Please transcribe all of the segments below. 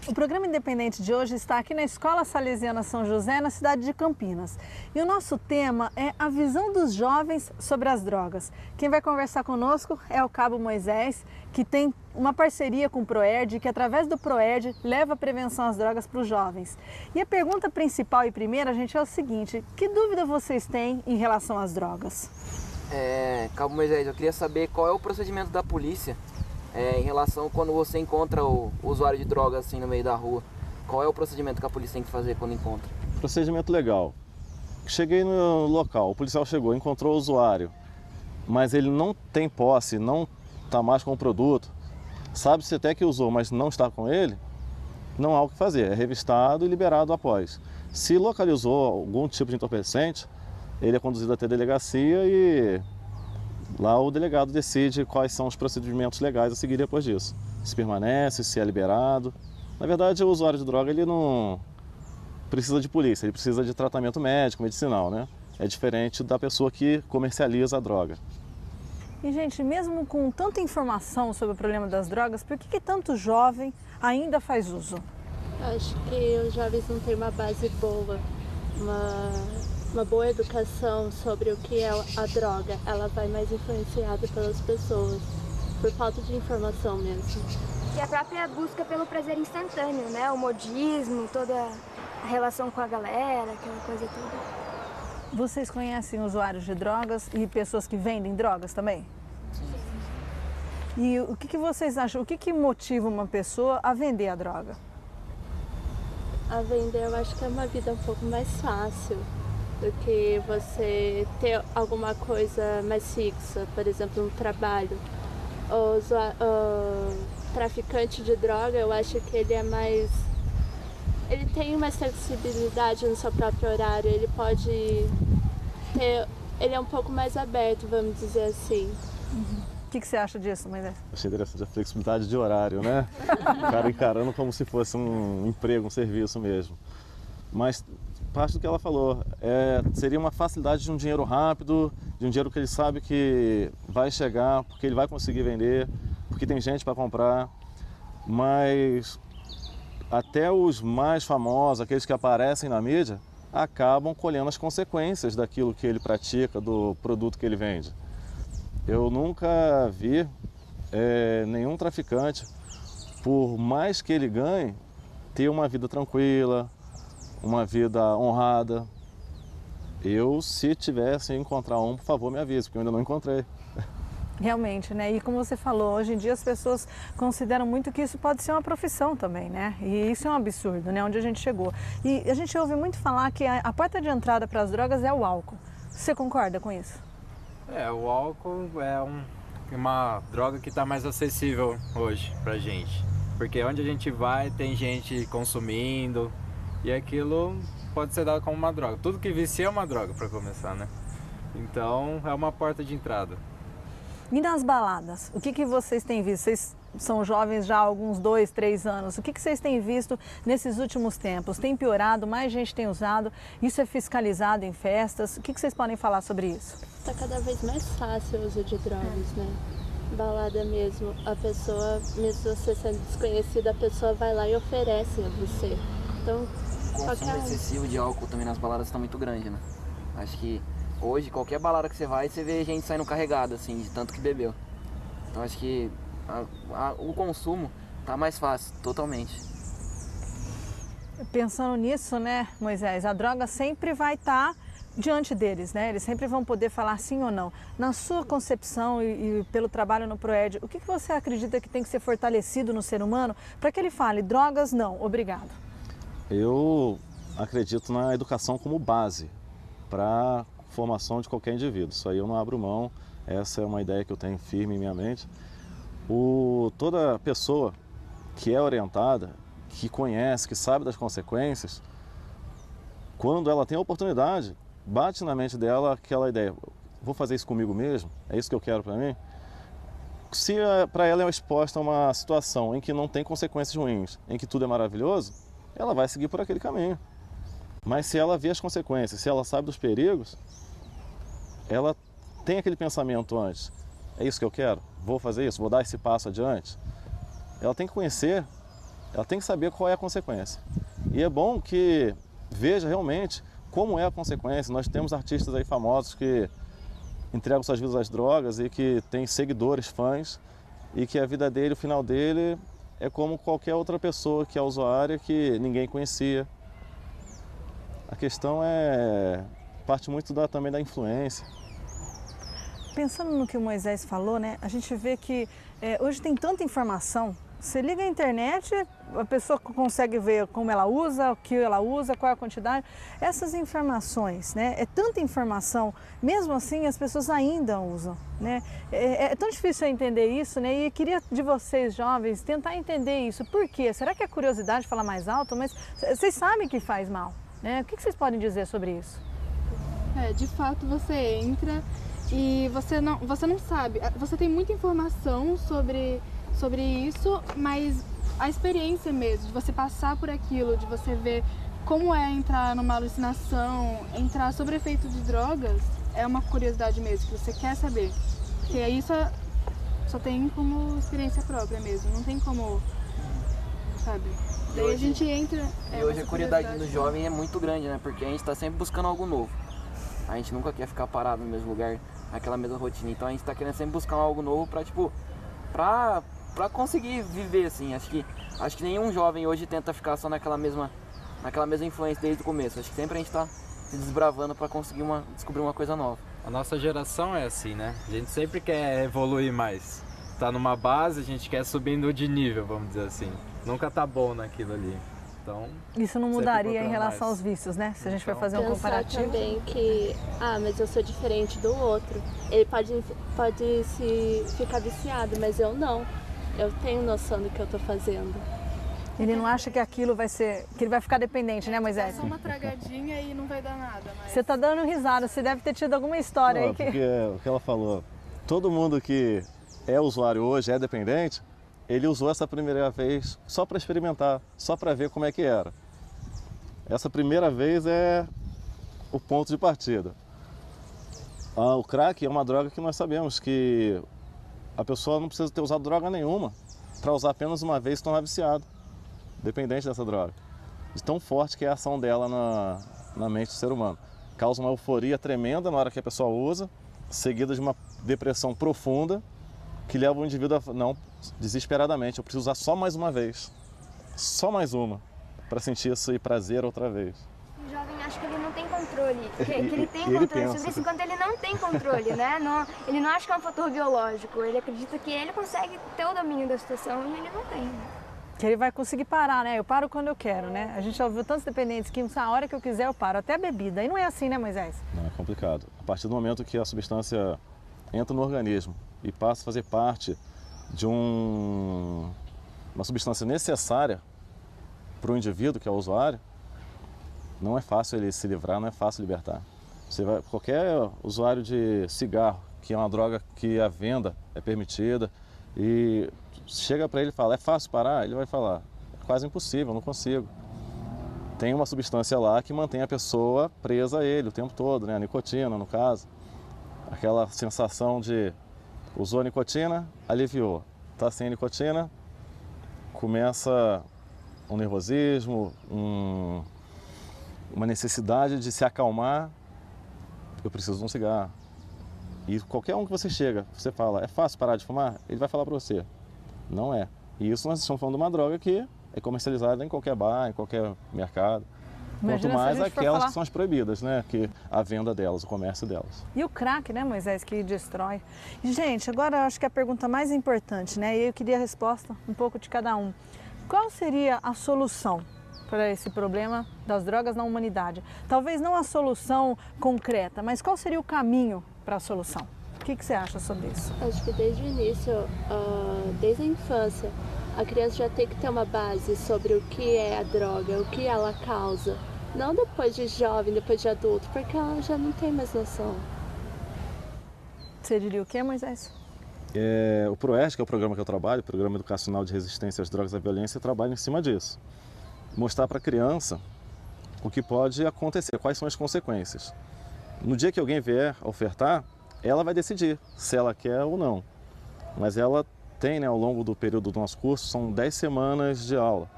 O programa Independente de hoje está aqui na Escola Salesiana São José, na cidade de Campinas. E o nosso tema é a visão dos jovens sobre as drogas. Quem vai conversar conosco é o Cabo Moisés, que tem uma parceria com o Proerd, que através do Proerd leva a prevenção às drogas para os jovens. E a pergunta principal e primeira, gente, é o seguinte: que dúvida vocês têm em relação às drogas? Cabo Moisés, eu queria saber qual é o procedimento da polícia em relação quando você encontra o usuário de drogas assim no meio da rua. Qual é o procedimento que a polícia tem que fazer quando encontra? Procedimento legal. Cheguei no local, o policial chegou, encontrou o usuário, mas ele não tem posse, não está mais com o produto, sabe-se até que usou, mas não está com ele, não há o que fazer, é revistado e liberado após. Se localizou algum tipo de entorpecente, ele é conduzido até a delegacia e lá o delegado decide quais são os procedimentos legais a seguir depois disso. Se permanece, se é liberado. Na verdade, o usuário de droga ele não precisa de polícia, ele precisa de tratamento médico, medicinal, né? É diferente da pessoa que comercializa a droga. E, gente, mesmo com tanta informação sobre o problema das drogas, por que tanto jovem ainda faz uso? Acho que os jovens não têm uma base boa, uma boa educação sobre o que é a droga. Ela vai mais influenciada pelas pessoas, por falta de informação mesmo. E a própria busca pelo prazer instantâneo, né? O modismo, toda a relação com a galera, aquela coisa toda. Vocês conhecem usuários de drogas e pessoas que vendem drogas também? Sim. E o que vocês acham? O que motiva uma pessoa a vender a droga? A vender, eu acho que é uma vida um pouco mais fácil do que você ter alguma coisa mais fixa, por exemplo, um trabalho. O traficante de droga, eu acho que ele é mais... Ele tem uma flexibilidade no seu próprio horário, ele pode ter... Ele é um pouco mais aberto, vamos dizer assim. Uhum. O que você acha disso, Moisés? Achei interessante a flexibilidade de horário, né? O cara encarando como se fosse um emprego, um serviço mesmo. Mas parte do que ela falou, seria uma facilidade de um dinheiro rápido, de um dinheiro que ele sabe que vai chegar, porque ele vai conseguir vender, porque tem gente para comprar. Mas até os mais famosos, aqueles que aparecem na mídia, acabam colhendo as consequências daquilo que ele pratica, do produto que ele vende. Eu nunca vi nenhum traficante, por mais que ele ganhe, ter uma vida tranquila, uma vida honrada. Se tivesse encontrar um, por favor, me avise, porque eu ainda não encontrei. Realmente, né? E como você falou, hoje em dia as pessoas consideram muito que isso pode ser uma profissão também, né? E isso é um absurdo, né? Onde a gente chegou. E a gente ouve muito falar que a porta de entrada para as drogas é o álcool. Você concorda com isso? O álcool é uma droga que está mais acessível hoje pra gente. Porque onde a gente vai tem gente consumindo e aquilo pode ser dado como uma droga. Tudo que vicia é uma droga, para começar, né? Então é uma porta de entrada. E nas baladas, o que vocês têm visto? Vocês são jovens já há alguns 2, 3 anos. O que vocês têm visto nesses últimos tempos? Tem piorado? Mais gente tem usado? Isso é fiscalizado em festas? O que vocês podem falar sobre isso? Está cada vez mais fácil o uso de drogas, né? Balada mesmo. A pessoa, mesmo você sendo desconhecida, a pessoa vai lá e oferece a você. Então, o consumo excessivo de álcool também nas baladas está muito grande, né? Acho que hoje, qualquer balada que você vai, você vê gente saindo carregada, assim, de tanto que bebeu. Então acho que o consumo tá mais fácil, totalmente. Pensando nisso, né, Moisés, a droga sempre vai estar diante deles, né? Eles sempre vão poder falar sim ou não. Na sua concepção e pelo trabalho no Proerd, o que você acredita que tem que ser fortalecido no ser humano para que ele fale, drogas não, obrigado? Eu acredito na educação como base para a formação de qualquer indivíduo. Isso aí eu não abro mão, essa é uma ideia que eu tenho firme em minha mente. Toda pessoa que é orientada, que conhece, que sabe das consequências, quando ela tem a oportunidade, bate na mente dela aquela ideia, vou fazer isso comigo mesmo? É isso que eu quero para mim? Se para ela é exposta a uma situação em que não tem consequências ruins, em que tudo é maravilhoso, ela vai seguir por aquele caminho. Mas se ela vê as consequências, se ela sabe dos perigos, ela tem aquele pensamento antes, é isso que eu quero? Vou fazer isso? Vou dar esse passo adiante? Ela tem que conhecer ela tem que saber qual é a consequência. E é bom que veja realmente como é a consequência. Nós temos artistas aí famosos que entregam suas vidas às drogas e que têm seguidores, fãs, e que a vida dele, o final dele, é como qualquer outra pessoa que é usuária, que ninguém conhecia. A questão parte muito também da influência. Pensando no que o Moisés falou, né, a gente vê que hoje tem tanta informação. Você liga a internet, a pessoa consegue ver como ela usa, o que ela usa, qual é a quantidade. Essas informações, né? É tanta informação, mesmo assim as pessoas ainda usam, né? É tão difícil entender isso, né? E eu queria de vocês, jovens, tentar entender isso. Por quê? Será que é curiosidade falar mais alto? Mas vocês sabem que faz mal, né? O que vocês podem dizer sobre isso? De fato, você entra e você não sabe. Você tem muita informação sobre isso, mas a experiência mesmo, de você passar por aquilo, de você ver como é entrar numa alucinação, entrar sob efeito de drogas, é uma curiosidade mesmo, que você quer saber. Porque isso só tem como experiência própria mesmo, não tem como, sabe? Daí a gente entra... E hoje a curiosidade do jovem é muito grande, né? Porque a gente está sempre buscando algo novo. A gente nunca quer ficar parado no mesmo lugar, naquela mesma rotina. Então a gente está querendo sempre buscar algo novo pra conseguir viver, assim. Acho que nenhum jovem hoje tenta ficar só naquela mesma influência desde o começo. Acho que sempre a gente está se desbravando para conseguir descobrir uma coisa nova. A nossa geração é assim, né? A gente sempre quer evoluir mais. Tá numa base, a gente quer subindo de nível, vamos dizer assim. Nunca tá bom naquilo ali. Então, isso não mudaria em relação aos vícios, né? Se a gente for fazer um comparativo. Pensar também que, mas eu sou diferente do outro. Ele pode ficar viciado, mas eu não. Eu tenho noção do que eu tô fazendo. Ele não acha que aquilo que ele vai ficar dependente, né, Moisés? É só uma tragadinha e não vai dar nada. Mas... Você tá dando risada, você deve ter tido alguma história Não, aí que... Porque o que ela falou, todo mundo que é usuário hoje, é dependente, ele usou essa primeira vez só para experimentar, só para ver como é que era. Essa primeira vez é o ponto de partida. O crack é uma droga que nós sabemos que a pessoa não precisa ter usado droga nenhuma para usar apenas uma vez e se tornar viciado, dependente dessa droga. De tão forte que é a ação dela na mente do ser humano. Causa uma euforia tremenda na hora que a pessoa usa, seguida de uma depressão profunda, que leva o indivíduo a, não, desesperadamente, eu preciso usar só mais uma vez, só mais uma, para sentir esse prazer outra vez. O jovem acha que ele não tem controle, que ele tem ele controle sobre isso, enquanto ele não tem controle, né? Ele não acha que é um fator biológico, ele acredita que ele consegue ter o domínio da situação e ele não tem. Que ele vai conseguir parar, né? Eu paro quando eu quero, né? A gente já ouviu tantos dependentes que a hora que eu quiser eu paro, até a bebida. E não é assim, né, Moisés? Não, é complicado. A partir do momento que a substância entra no organismo e passa a fazer parte de uma substância necessária para o indivíduo, que é o usuário, não é fácil ele se livrar, não é fácil libertar. Qualquer usuário de cigarro, que é uma droga que a venda é permitida, e chega para ele e fala, é fácil parar? Ele vai falar, é quase impossível, não consigo. Tem uma substância lá que mantém a pessoa presa a ele o tempo todo, né? A nicotina, no caso. Aquela sensação de usou a nicotina, aliviou. Está sem a nicotina, começa um nervosismo, uma necessidade de se acalmar. Eu preciso de um cigarro. E qualquer um que você chega, você fala, é fácil parar de fumar? Ele vai falar para você, não é. E isso nós estamos falando de uma droga que é comercializada em qualquer bar, em qualquer mercado. Imagina quanto mais aquelas falar... que são as proibidas, né? Que a venda delas, o comércio delas. E o crack, né, Moisés, que destrói. E, gente, agora eu acho que a pergunta mais importante, né? E eu queria a resposta um pouco de cada um. Qual seria a solução para esse problema das drogas na humanidade? Talvez não a solução concreta, mas qual seria o caminho para a solução? O que você acha sobre isso? Acho que desde o início, desde a infância, a criança já tem que ter uma base sobre o que é a droga, o que ela causa. Não depois de jovem, depois de adulto, porque ela já não tem mais noção. Você diria o que, Moisés? O PROERD, que é o programa que eu trabalho, o Programa Educacional de Resistência às Drogas e à Violência, trabalha em cima disso. Mostrar para a criança o que pode acontecer, quais são as consequências. No dia que alguém vier ofertar, ela vai decidir se ela quer ou não. Mas ela tem, né, ao longo do período do nosso curso, são 10 semanas de aula.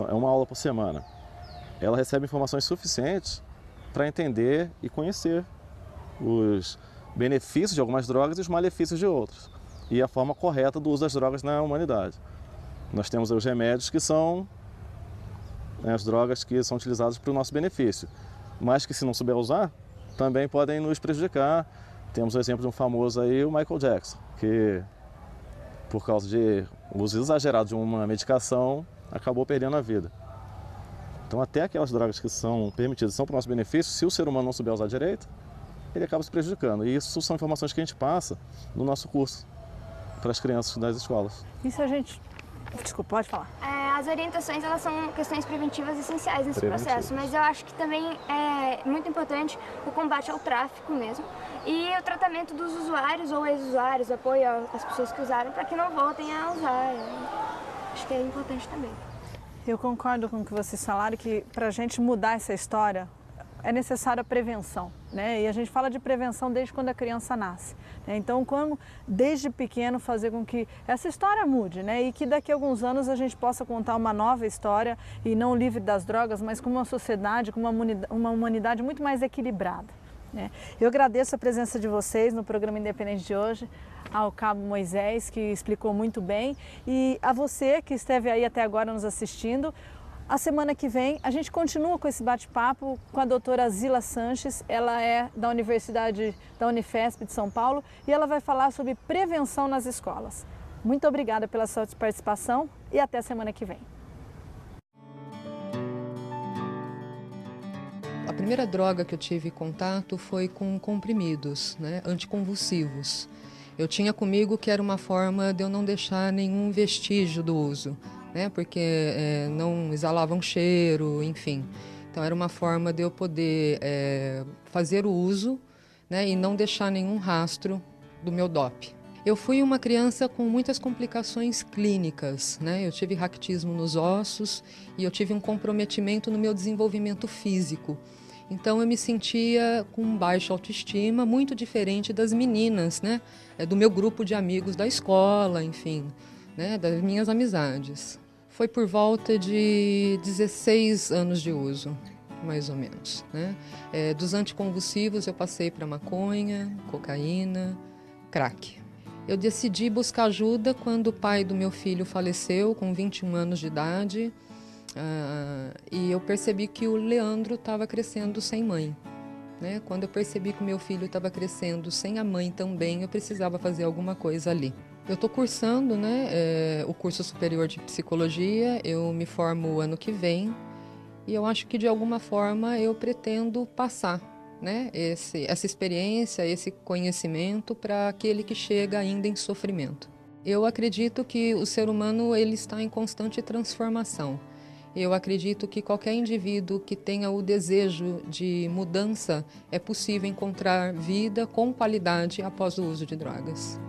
é uma aula por semana, ela recebe informações suficientes para entender e conhecer os benefícios de algumas drogas e os malefícios de outras, e a forma correta do uso das drogas na humanidade. Nós temos os remédios que são as drogas que são utilizadas para o nosso benefício, mas que, se não souber usar, também podem nos prejudicar. Temos o exemplo de um famoso aí, o Michael Jackson, que por causa de uso exagerado de uma medicação acabou perdendo a vida. Então, até aquelas drogas que são permitidas são para o nosso benefício, se o ser humano não souber usar direito, ele acaba se prejudicando. E isso são informações que a gente passa no nosso curso para as crianças das escolas. E se a gente... Desculpa, pode falar. As orientações, elas são questões preventivas essenciais nesse processo, mas eu acho que também é muito importante o combate ao tráfico mesmo e o tratamento dos usuários ou ex-usuários, apoio às pessoas que usaram para que não voltem a usar. Acho que é importante também. Eu concordo com o que vocês falaram, que para a gente mudar essa história é necessária a prevenção, né? E a gente fala de prevenção desde quando a criança nasce, né? Então, como desde pequeno fazer com que essa história mude, né? E que daqui a alguns anos a gente possa contar uma nova história, e não livre das drogas, mas com uma sociedade, com uma humanidade muito mais equilibrada, né? Eu agradeço a presença de vocês no programa Independente de hoje, ao Cabo Moisés, que explicou muito bem, e a você que esteve aí até agora nos assistindo. A semana que vem a gente continua com esse bate-papo com a doutora Zila Sanches. Ela é da Universidade da Unifesp de São Paulo e ela vai falar sobre prevenção nas escolas. Muito obrigada pela sua participação e até a semana que vem. A primeira droga que eu tive contato foi com comprimidos, anticonvulsivos. Eu tinha comigo que era uma forma de eu não deixar nenhum vestígio do uso, porque não exalavam cheiro, enfim. Então era uma forma de eu poder fazer o uso, e não deixar nenhum rastro do meu DOP. Eu fui uma criança com muitas complicações clínicas, Eu tive raquitismo nos ossos e eu tive um comprometimento no meu desenvolvimento físico. Então eu me sentia com baixa autoestima, muito diferente das meninas, do meu grupo de amigos da escola, enfim, das minhas amizades. Foi por volta de 16 anos de uso, mais ou menos. Dos anticonvulsivos eu passei para maconha, cocaína, crack. Eu decidi buscar ajuda quando o pai do meu filho faleceu, com 21 anos de idade, e eu percebi que o Leandro estava crescendo sem mãe. Quando eu percebi que o meu filho estava crescendo sem a mãe também, eu precisava fazer alguma coisa ali. Eu estou cursando o curso superior de psicologia, eu me formo ano que vem e eu acho que de alguma forma eu pretendo passar essa experiência, esse conhecimento para aquele que chega ainda em sofrimento. Eu acredito que o ser humano ele está em constante transformação. Eu acredito que qualquer indivíduo que tenha o desejo de mudança é possível encontrar vida com qualidade após o uso de drogas.